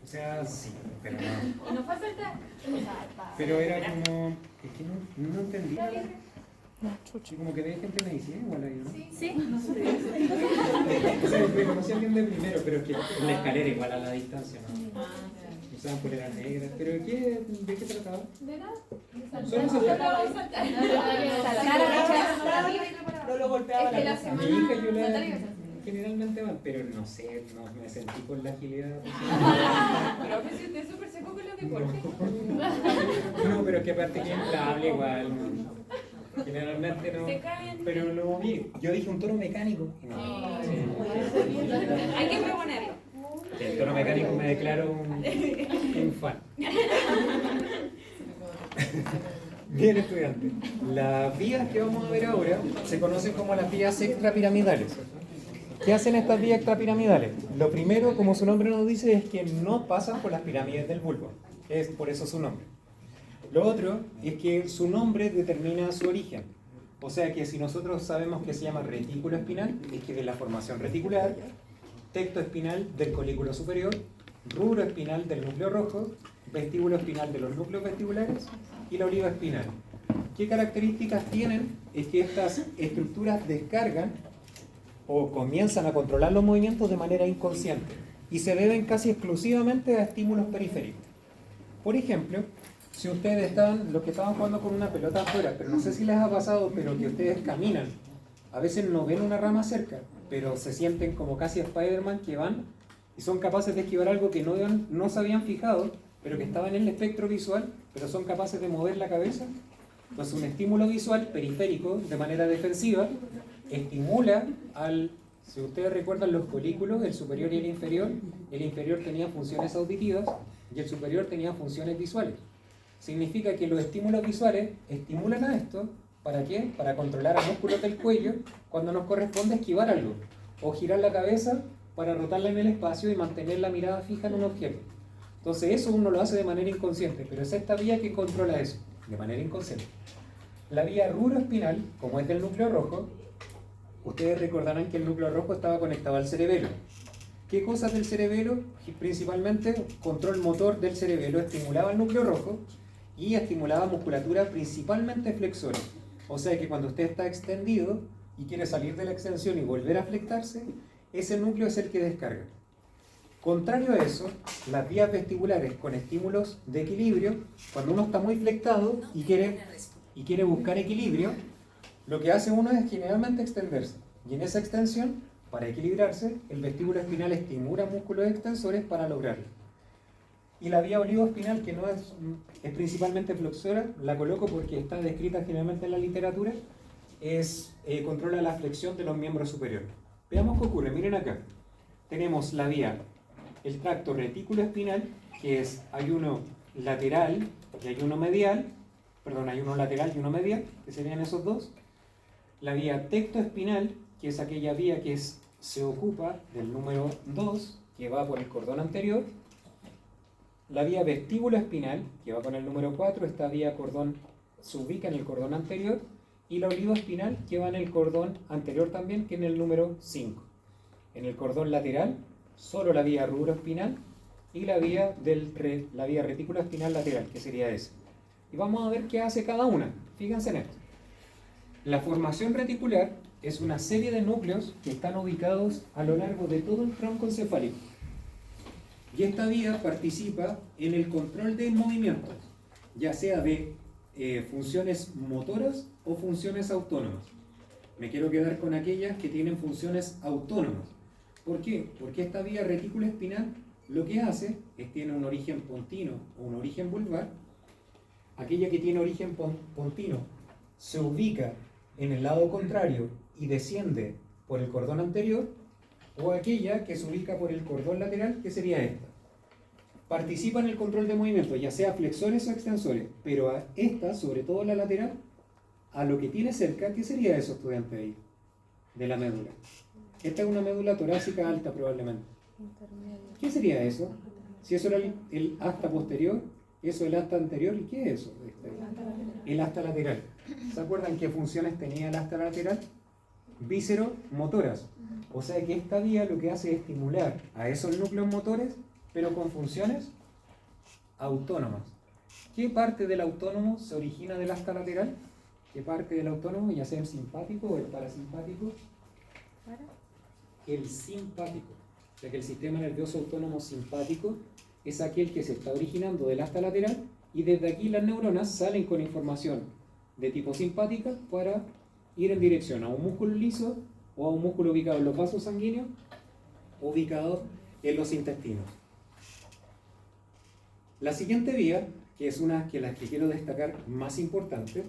O sea, sí, pero no. ¿Y no fue a saltar? Pero era como. Es que no entendía. Sí, como que de gente me decía igual ahí, ¿no? Sí. O sea, me conocí a alguien de primero, pero es que en la escalera igual a la distancia, ¿no? Usaban poleras negras. ¿Pero de qué trataba? ¿De nada? Solo saltar. No lo golpeaba la Es cosa. que Mi hija yo la generalmente van, pero no sé, no me sentí con la agilidad. Pero que si usted es súper seco con los deportes. No, pero es que aparte que inflable igual. Generalmente no. Se caen. Pero no vi. Yo dije un toro mecánico. No. Sí. Hay que proponerlo. El toro mecánico me declaro un fan. Bien, estudiante. Las vías que vamos a ver ahora se conocen como las vías extrapiramidales. ¿Qué hacen estas vías extrapiramidales? Lo primero, como su nombre nos dice, es que no pasan por las pirámides del bulbo. Es por eso su nombre. Lo otro es que su nombre determina su origen. O sea que si nosotros sabemos que se llama retículo espinal, es que de la formación reticular, tecto espinal del colículo superior, rubro espinal del núcleo rojo, vestíbulo espinal de los núcleos vestibulares y la oliva espinal. ¿Qué características tienen? Es que estas estructuras descargan o comienzan a controlar los movimientos de manera inconsciente y se deben casi exclusivamente a estímulos periféricos. Por ejemplo, si ustedes los que estaban jugando con una pelota afuera, pero no sé si les ha pasado, pero que ustedes caminan, a veces no ven una rama cerca, pero se sienten como casi Spider-Man que van y son capaces de esquivar algo que no se habían fijado, pero que estaba en el espectro visual, pero son capaces de mover la cabeza. Pues un estímulo visual periférico de manera defensiva estimula si ustedes recuerdan los colículos, el superior y el inferior tenía funciones auditivas y el superior tenía funciones visuales. Significa que los estímulos visuales estimulan a esto, ¿para qué? Para controlar a músculos del cuello cuando nos corresponde esquivar algo, o girar la cabeza para rotarla en el espacio y mantener la mirada fija en un objeto. Entonces eso uno lo hace de manera inconsciente, pero es esta vía que controla eso, de manera inconsciente. La vía rubroespinal, como es del núcleo rojo, ustedes recordarán que el núcleo rojo estaba conectado al cerebelo. ¿Qué cosas del cerebelo? Principalmente control motor del cerebelo, estimulaba el núcleo rojo y estimulaba musculatura principalmente flexora. O sea que cuando usted está extendido y quiere salir de la extensión y volver a flectarse, ese núcleo es el que descarga. Contrario a eso, las vías vestibulares con estímulos de equilibrio, cuando uno está muy flectado y quiere buscar equilibrio, lo que hace uno es generalmente extenderse. Y en esa extensión, para equilibrarse, el vestíbulo espinal estimula músculos extensores para lograrlo. Y la vía olivoespinal, que no es principalmente flexora, la coloco porque está descrita generalmente en la literatura, controla la flexión de los miembros superiores. Veamos qué ocurre. Miren acá. Tenemos la vía, el tracto retículo espinal, que hay uno lateral y hay uno medial, hay uno lateral y uno medial, que serían esos dos. La vía tectoespinal, que es aquella vía que se ocupa del número 2, que va por el cordón anterior. La vía vestíbulo espinal, que va con el número 4, esta vía se ubica en el cordón anterior. Y la olivoespinal, que va en el cordón anterior también, que en el número 5. En el cordón lateral, solo la vía rubroespinal y la vía retículo espinal lateral, que sería esa. Y vamos a ver qué hace cada una. Fíjense en esto. La formación reticular es una serie de núcleos que están ubicados a lo largo de todo el tronco encefálico. Y esta vía participa en el control de movimientos, ya sea de funciones motoras o funciones autónomas. Me quiero quedar con aquellas que tienen funciones autónomas. ¿Por qué? Porque esta vía retículo espinal lo que hace es tiene un origen pontino o un origen vulvar. Aquella que tiene origen pontino se ubica en el lado contrario y desciende por el cordón anterior, o aquella que se ubica por el cordón lateral, que sería esta. Participa en el control de movimiento, ya sea flexores o extensores, pero a esta, sobre todo la lateral, a lo que tiene cerca, ¿qué sería eso, estudiante ahí? De la médula. Esta es una médula torácica alta probablemente. ¿Qué sería eso? Si eso era el asta posterior, eso el asta anterior, ¿y qué es eso? El asta lateral. ¿Se acuerdan qué funciones tenía el asta lateral? Víscero-motoras. O sea que esta vía lo que hace es estimular a esos núcleos motores, pero con funciones autónomas. ¿Qué parte del autónomo se origina del asta lateral? ¿Qué parte del autónomo, ya sea el simpático o el parasimpático? El simpático. O sea que el sistema nervioso autónomo simpático es aquel que se está originando del asta lateral y desde aquí las neuronas salen con información de tipo simpática para ir en dirección a un músculo liso o a un músculo ubicado en los vasos sanguíneos o ubicado en los intestinos. La siguiente vía, que es una de las que quiero destacar más importante,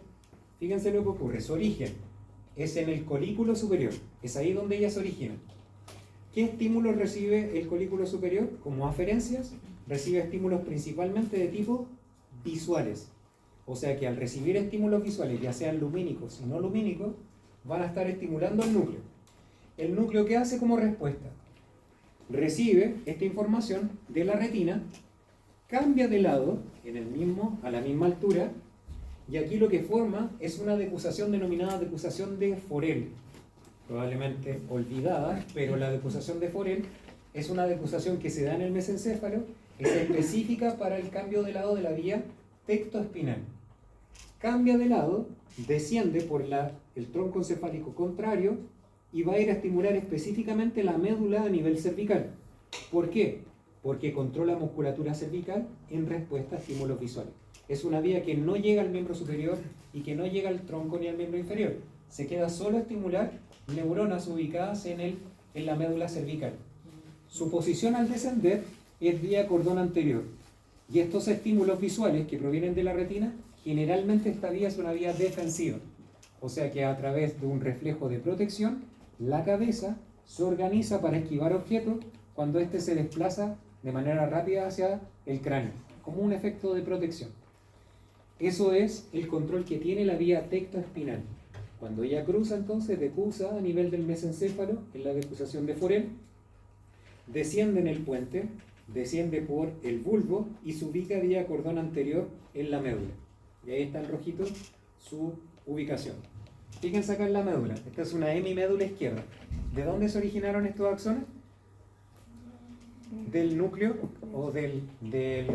fíjense lo que ocurre, su origen es en el colículo superior, es ahí donde ella se origina. ¿Qué estímulos recibe el colículo superior? Como aferencias, recibe estímulos principalmente de tipo visuales. O sea que al recibir estímulos visuales, ya sean lumínicos y no lumínicos, van a estar estimulando el núcleo. ¿El núcleo qué hace como respuesta? Recibe esta información de la retina, cambia de lado a la misma altura, y aquí lo que forma es una decusación denominada decusación de Forel, probablemente olvidada, pero la decusación de Forel es una decusación que se da en el mesencéfalo, es específica para el cambio de lado de la vía tectoespinal. Cambia de lado, desciende por el tronco encefálico contrario y va a ir a estimular específicamente la médula a nivel cervical. ¿Por qué? Porque controla musculatura cervical en respuesta a estímulos visuales. Es una vía que no llega al miembro superior y que no llega al tronco ni al miembro inferior. Se queda solo a estimular neuronas ubicadas en la médula cervical. Su posición al descender es vía cordón anterior. Y estos estímulos visuales que provienen de la retina, generalmente esta vía es una vía defensiva. O sea que a través de un reflejo de protección, la cabeza se organiza para esquivar objetos cuando éste se desplaza de manera rápida hacia el cráneo, como un efecto de protección. Eso es el control que tiene la vía tectoespinal. Cuando ella cruza, entonces, decusa a nivel del mesencéfalo, en la decusación de Forel, desciende en el puente, desciende por el bulbo y se ubica vía cordón anterior en la médula. Y ahí está en rojito su ubicación. Fíjense acá en la médula. Esta es una hemimédula izquierda. ¿De dónde se originaron estos axones? Del núcleo o del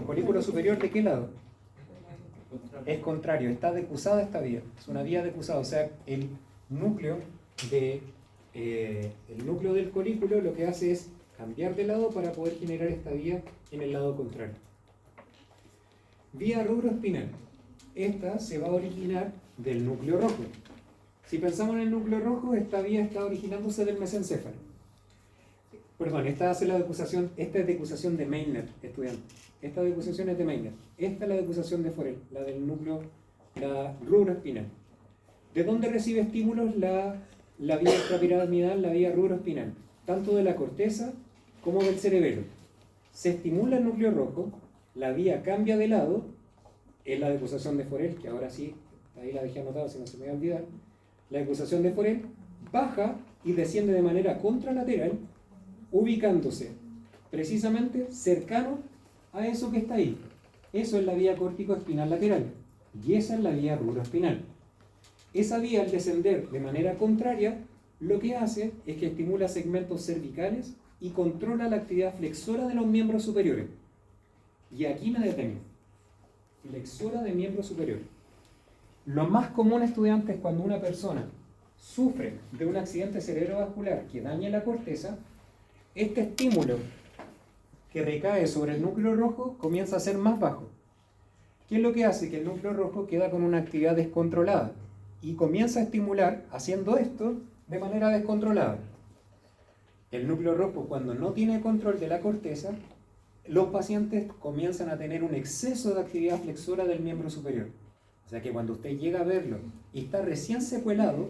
colículo superior. ¿De qué lado? Es contrario, está decusada esta vía. Es una vía decusada, o sea, el núcleo del colículo lo que hace es cambiar de lado para poder generar esta vía en el lado contrario. Vía rubroespinal. Esta se va a originar del núcleo rojo. Si pensamos en el núcleo rojo, esta vía está originándose del mesencéfalo. Perdón, esta es decusación de Meissner, estudiante. Esta decusación es de Meissner. Esta es la decusación de Forel, la del núcleo, la rubroespinal. ¿De dónde recibe estímulos la vía extrapiramidal, la vía rubroespinal? Tanto de la corteza como del cerebelo. Se estimula el núcleo rojo, la vía cambia de lado, es la decusación de Forel, que ahora sí, ahí la dejé anotada, si no se me va a olvidar. La decusación de Forel baja y desciende de manera contralateral, ubicándose precisamente cercano a eso que está ahí. Eso es la vía córtico-espinal lateral y esa es la vía rubroespinal. Esa vía, al descender de manera contraria, lo que hace es que estimula segmentos cervicales y controla la actividad flexora de los miembros superiores. Y aquí me detengo. Flexora de miembros superiores. Lo más común, estudiantes, cuando una persona sufre de un accidente cerebrovascular que daña la corteza, este estímulo que recae sobre el núcleo rojo comienza a ser más bajo. ¿Qué es lo que hace? Que el núcleo rojo queda con una actividad descontrolada y comienza a estimular haciendo esto de manera descontrolada. El núcleo rojo, cuando no tiene control de la corteza, los pacientes comienzan a tener un exceso de actividad flexora del miembro superior. O sea que cuando usted llega a verlo y está recién secuelado,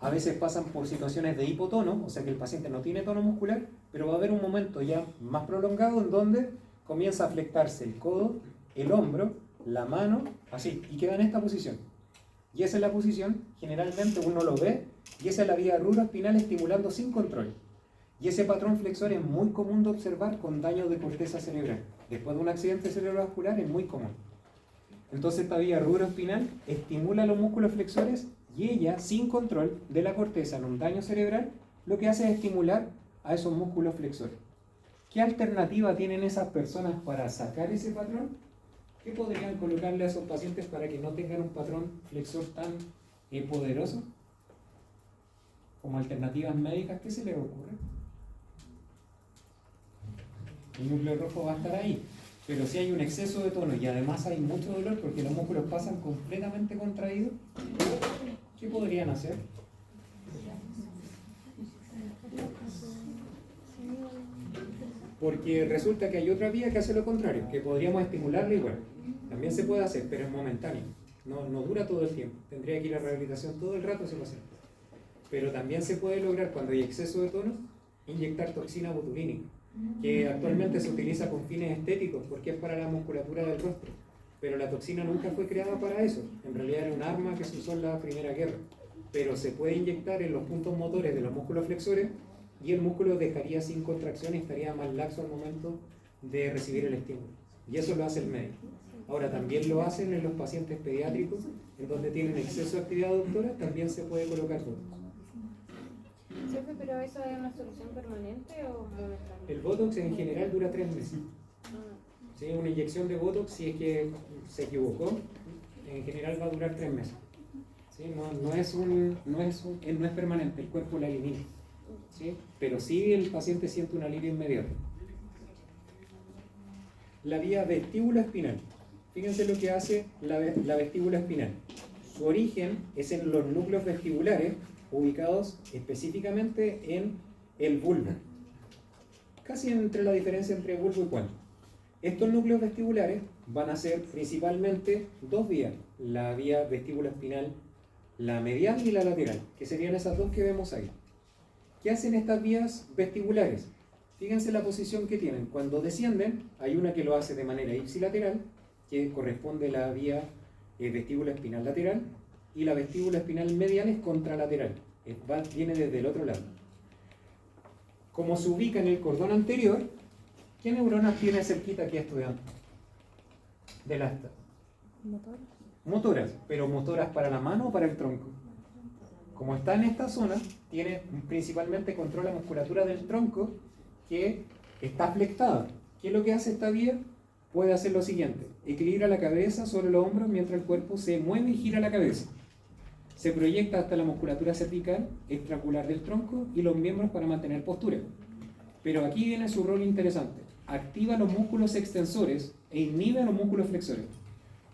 a veces pasan por situaciones de hipotono, o sea que el paciente no tiene tono muscular, pero va a haber un momento ya más prolongado en donde comienza a flectarse el codo, el hombro, la mano, así, y queda en esta posición. Y esa es la posición, generalmente uno lo ve, y esa es la vía rubroespinal estimulando sin control. Y ese patrón flexor es muy común de observar con daño de corteza cerebral. Después de un accidente cerebrovascular es muy común. Entonces esta vía rubroespinal estimula los músculos flexores y ella, sin control de la corteza en un daño cerebral, lo que hace es estimular a esos músculos flexores. ¿Qué alternativa tienen esas personas para sacar ese patrón? ¿Qué podrían colocarle a esos pacientes para que no tengan un patrón flexor tan poderoso? Como alternativas médicas, ¿qué se les ocurre? El núcleo rojo va a estar ahí, pero si hay un exceso de tono y además hay mucho dolor porque los músculos pasan completamente contraídos, ¿qué podrían hacer? Porque resulta que hay otra vía que hace lo contrario, que podríamos estimularla igual. También se puede hacer, pero es momentáneo. No dura todo el tiempo. Tendría que ir a rehabilitación todo el rato ese paciente. Pero también se puede lograr, cuando hay exceso de tono, inyectar toxina botulínica, que actualmente se utiliza con fines estéticos porque es para la musculatura del rostro. Pero la toxina nunca fue creada para eso. En realidad era un arma que se usó en la Primera Guerra. Pero se puede inyectar en los puntos motores de los músculos flexores y el músculo dejaría sin contracción y estaría más laxo al momento de recibir el estímulo. Y eso lo hace el médico. Ahora, también lo hacen en los pacientes pediátricos, en donde tienen exceso de actividad aductora, también se puede colocar botox. Jefe, ¿pero eso es una solución permanente o momentánea? El botox en general dura 3 meses. ¿Sí? Una inyección de botox, si es que se equivocó, en general va a durar 3 meses. ¿Sí? No es permanente, el cuerpo la elimina. ¿Sí? Pero sí el paciente siente un alivio inmediato. La vía vestíbulo-espinal. Fíjense lo que hace la vestíbula espinal. Su origen es en los núcleos vestibulares ubicados específicamente en el bulbo. Casi entre la diferencia entre bulbo y cuello. Estos núcleos vestibulares van a ser principalmente dos vías. La vía vestíbulo-espinal, la medial y la lateral, que serían esas dos que vemos ahí. ¿Qué hacen estas vías vestibulares? Fíjense la posición que tienen. Cuando descienden, hay una que lo hace de manera ipsilateral, que corresponde a la vía vestíbula espinal lateral, y la vestíbula espinal medial es contralateral, viene desde el otro lado. Como se ubica en el cordón anterior, ¿qué neuronas tiene cerquita aquí estudiante? Del asta. Motoras, pero motoras para la mano o para el tronco. Como está en esta zona, tiene principalmente controla la musculatura del tronco que está flectada. ¿Qué es lo que hace esta vía? Puede hacer lo siguiente: equilibra la cabeza sobre los hombros mientras el cuerpo se mueve y gira la cabeza. Se proyecta hasta la musculatura cervical, extraocular del tronco y los miembros para mantener postura. Pero aquí viene su rol interesante. Activa los músculos extensores e inhibe a los músculos flexores.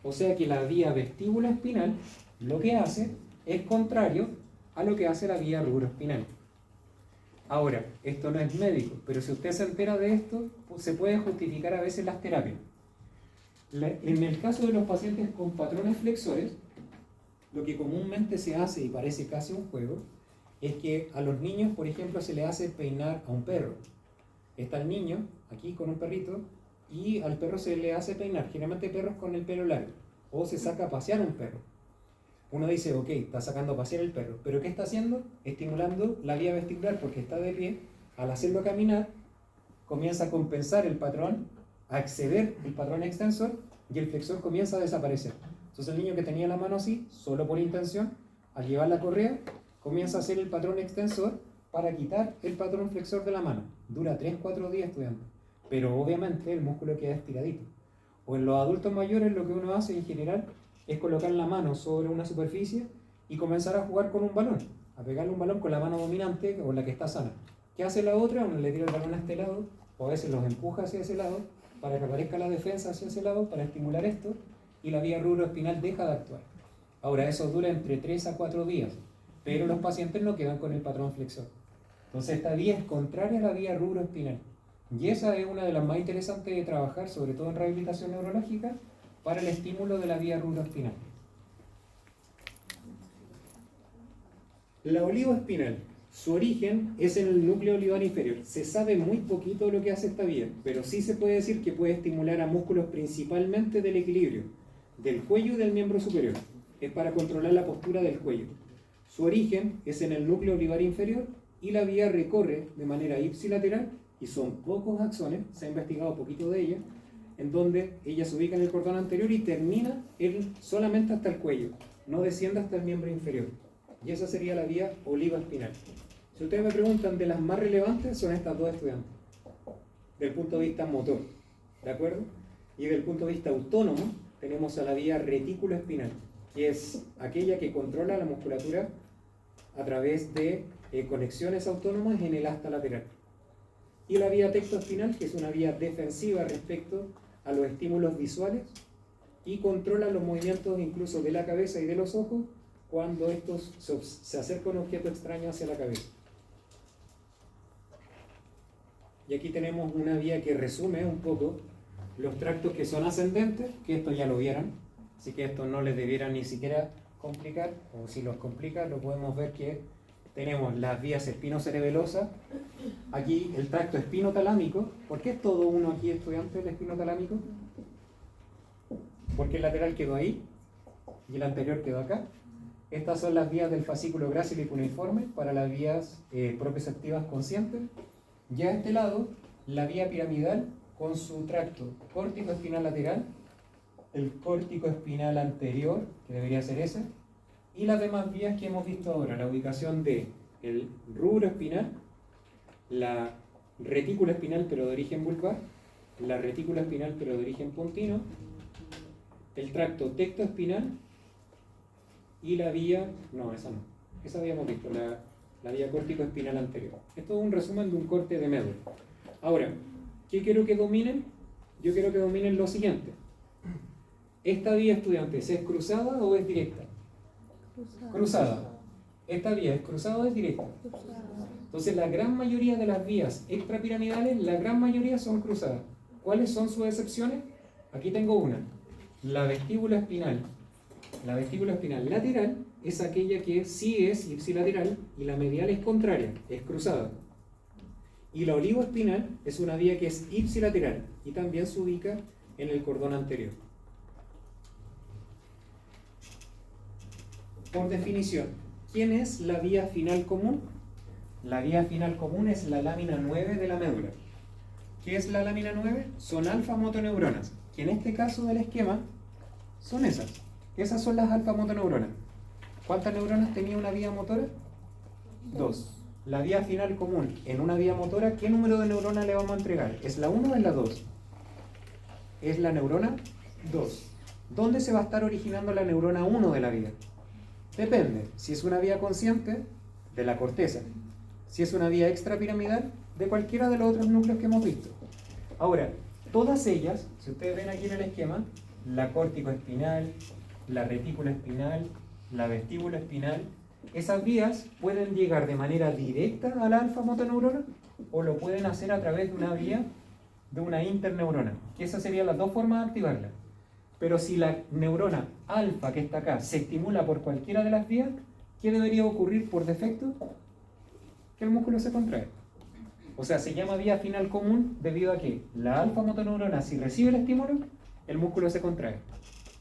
O sea que la vía vestíbula espinal lo que hace es contrario a lo que hace la vía rubroespinal. Ahora, esto no es médico, pero si usted se entera de esto, pues se puede justificar a veces las terapias. En el caso de los pacientes con patrones flexores, lo que comúnmente se hace, y parece casi un juego, es que a los niños, por ejemplo, se le hace peinar a un perro. Está el niño aquí con un perrito y al perro se le hace peinar, generalmente perros con el pelo largo, o se saca a pasear un perro. Uno dice, ok, está sacando a pasear el perro, pero ¿qué está haciendo? Estimulando la vía vestibular porque está de pie. Al hacerlo caminar, comienza a compensar el patrón, a exceder el patrón extensor y el flexor comienza a desaparecer. Entonces el niño que tenía la mano así, solo por intención, al llevar la correa, comienza a hacer el patrón extensor para quitar el patrón flexor de la mano. Dura 3-4 días estudiando, pero obviamente el músculo queda estiradito. O en los adultos mayores lo que uno hace en general es colocar la mano sobre una superficie y comenzar a jugar con un balón, a pegarle un balón con la mano dominante o la que está sana. ¿Qué hace la otra? Uno le tira el balón a este lado, o a veces los empuja hacia ese lado, para que aparezca la defensa hacia ese lado, para estimular esto, y la vía rubroespinal deja de actuar. Ahora, eso dura entre 3 a 4 días, pero los pacientes no quedan con el patrón flexor. Entonces, esta vía es contraria a la vía rubroespinal. Y esa es una de las más interesantes de trabajar, sobre todo en rehabilitación neurológica, para el estímulo de la vía rubroespinal. La olivoespinal, su origen es en el núcleo olivar inferior. Se sabe muy poquito de lo que hace esta vía, pero sí se puede decir que puede estimular a músculos principalmente del equilibrio, del cuello y del miembro superior. Es para controlar la postura del cuello. Su origen es en el núcleo olivar inferior y la vía recorre de manera ipsilateral, y son pocos axones, se ha investigado poquito de ella, en donde ella se ubica en el cordón anterior y termina solamente hasta el cuello, no desciende hasta el miembro inferior. Y esa sería la vía olivoespinal. Si ustedes me preguntan de las más relevantes, son estas dos estudiantes. del punto de vista motor, ¿de acuerdo? Y del punto de vista autónomo, tenemos a la vía retículo-espinal, que es aquella que controla la musculatura a través de conexiones autónomas en el asta lateral. Y la vía tectoespinal, que es una vía defensiva respecto a los estímulos visuales y controla los movimientos incluso de la cabeza y de los ojos cuando estos se acerca un objeto extraño hacia la cabeza. Y aquí tenemos una vía que resume un poco los tractos que son ascendentes, que esto ya lo vieron, así que esto no les debiera ni siquiera complicar, o si los complica lo podemos ver que tenemos las vías espinocerebelosas, aquí el tracto espinotalámico. ¿Por qué es todo uno aquí, estudiante, el espinotalámico? Porque el lateral quedó ahí y el anterior quedó acá. Estas son las vías del fascículo grácil y cuneiforme para las vías proprioceptivas conscientes. Ya a este lado, la vía piramidal con su tracto córtico espinal lateral, el córtico espinal anterior, que debería ser ese, y las demás vías que hemos visto ahora, la ubicación de el rubro espinal, la retícula espinal pero de origen vulvar, la retícula espinal pero de origen puntino, el tracto tectoespinal y la vía, no, esa no, esa habíamos visto, la vía córtico espinal anterior. Esto es un resumen de un corte de médula. Ahora, ¿qué quiero que dominen? Yo quiero que dominen lo siguiente. ¿Esta vía, estudiantes, es cruzada o es directa? Cruzada. ¿Esta vía es cruzada o es directa? Entonces, la gran mayoría de las vías extrapiramidales, la gran mayoría son cruzadas. ¿Cuáles son sus excepciones? Aquí tengo una. La vestíbula espinal. La vestíbula espinal lateral es aquella que sí es ipsilateral y la medial es contraria, es cruzada. Y la olivoespinal es una vía que es ipsilateral y también se ubica en el cordón anterior. Por definición, ¿quién es la vía final común? La vía final común es la lámina 9 de la médula. ¿Qué es la lámina 9? Son alfa-motoneuronas, que en este caso del esquema son esas. Esas son las alfa-motoneuronas. ¿Cuántas neuronas tenía una vía motora? 2. La vía final común en una vía motora, ¿qué número de neuronas le vamos a entregar? ¿Es la 1 o es la 2? Es la neurona 2. ¿Dónde se va a estar originando la neurona 1 de la vía? Depende. Si es una vía consciente, de la corteza. Si es una vía extrapiramidal, de cualquiera de los otros núcleos que hemos visto. Ahora, todas ellas, si ustedes ven aquí en el esquema, la córtico espinal, la retícula espinal, la vestíbula espinal, esas vías pueden llegar de manera directa a la alfa-motoneurona o lo pueden hacer a través de una vía de una interneurona, que esas serían las dos formas de activarla. Pero si la neurona alfa que está acá se estimula por cualquiera de las vías, ¿qué debería ocurrir por defecto? Que el músculo se contrae. O sea, se llama vía final común debido a que la alfa-motoneurona, si recibe el estímulo, el músculo se contrae.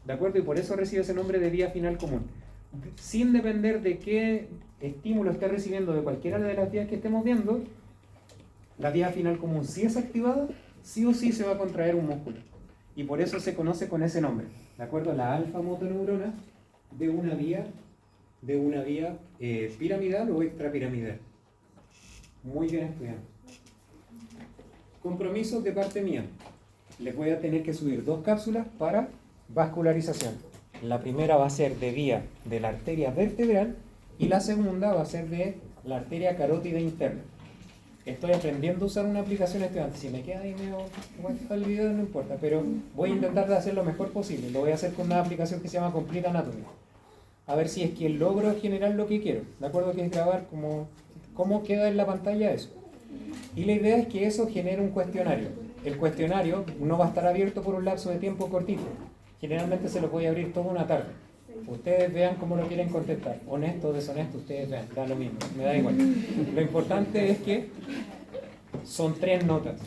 ¿De acuerdo? Y por eso recibe ese nombre de vía final común. Sin depender de qué estímulo esté recibiendo de cualquiera de las vías que estemos viendo, la vía final común, si es activada, sí o sí se va a contraer un músculo. Y por eso se conoce con ese nombre. ¿De acuerdo? La alfa-motoneurona de una vía piramidal o extrapiramidal. Muy bien estudiado. Compromisos de parte mía. Les voy a tener que subir 2 cápsulas para vascularización. La primera va a ser de vía de la arteria vertebral y la segunda va a ser de la arteria carótida interna. Estoy aprendiendo a usar una aplicación estudiante. Si me queda ahí medio vuelto el video no importa, pero voy a intentar de hacer lo mejor posible. Lo voy a hacer con una aplicación que se llama Complete Anatomy. A ver si es que logro generar lo que quiero. ¿De acuerdo? Que es grabar cómo queda en la pantalla eso. Y la idea es que eso genere un cuestionario. El cuestionario no va a estar abierto por un lapso de tiempo cortito. Generalmente se lo voy a abrir toda una tarde. Ustedes vean cómo lo quieren contestar. Honesto o deshonesto, ustedes vean. Da lo mismo, me da igual. Lo importante es que son 3 notas.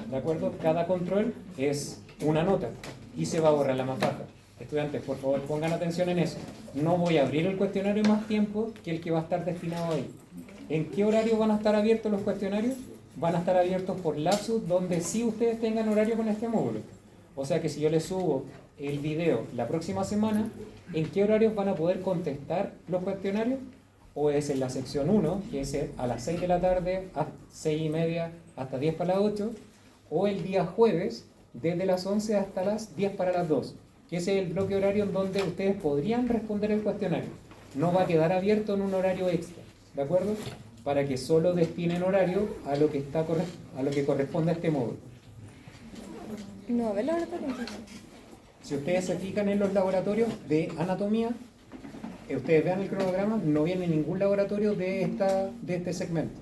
¿De acuerdo? Cada control es una nota y se va a borrar la más baja. Estudiantes, por favor, pongan atención en eso. No voy a abrir el cuestionario más tiempo que el que va a estar destinado ahí. ¿En qué horario van a estar abiertos los cuestionarios? Van a estar abiertos por lapsos donde sí ustedes tengan horario con este módulo. O sea que si yo les subo el video la próxima semana, ¿en qué horarios van a poder contestar los cuestionarios? O es en la sección 1, que es a las 6 de la tarde, a 6:30, hasta 10 para las 8, o el día jueves desde las 11 hasta las 10 para las 2, que ese es el bloque horario en donde ustedes podrían responder el cuestionario. No va a quedar abierto en un horario extra, ¿de acuerdo? Para que solo destinen horario a lo que, a lo que corresponde a este módulo. No, a ver la laboratorio. Si ustedes se fijan en los laboratorios de anatomía, ustedes vean el cronograma, no viene ningún laboratorio de este segmento.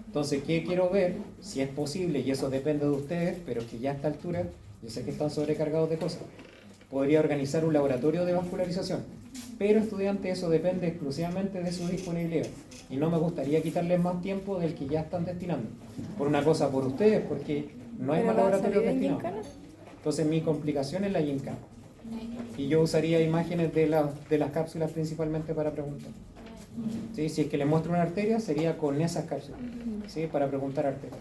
Entonces, ¿qué quiero ver? Si es posible, y eso depende de ustedes, pero que ya a esta altura, yo sé que están sobrecargados de cosas, podría organizar un laboratorio de vascularización. Pero estudiantes, eso depende exclusivamente de su disponibilidad. Y no me gustaría quitarles más tiempo del que ya están destinando. Por una cosa, por ustedes, porque no hay más laboratorios destinados. Entonces, mi complicación es la gincana. Y yo usaría imágenes de las cápsulas principalmente para preguntar. ¿Sí? Si es que les muestro una arteria, sería con esas cápsulas, ¿sí? Para preguntar arteria.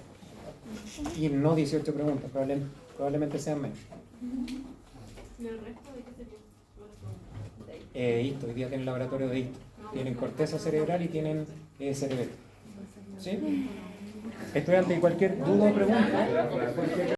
Y no 18 preguntas, probablemente sean menos. ¿Y el resto de qué sería? Histo, hoy día tienen laboratorio de histo. Tienen corteza cerebral y tienen cerebelo. ¿Sí? Estudiante, ¿y cualquier duda o pregunta?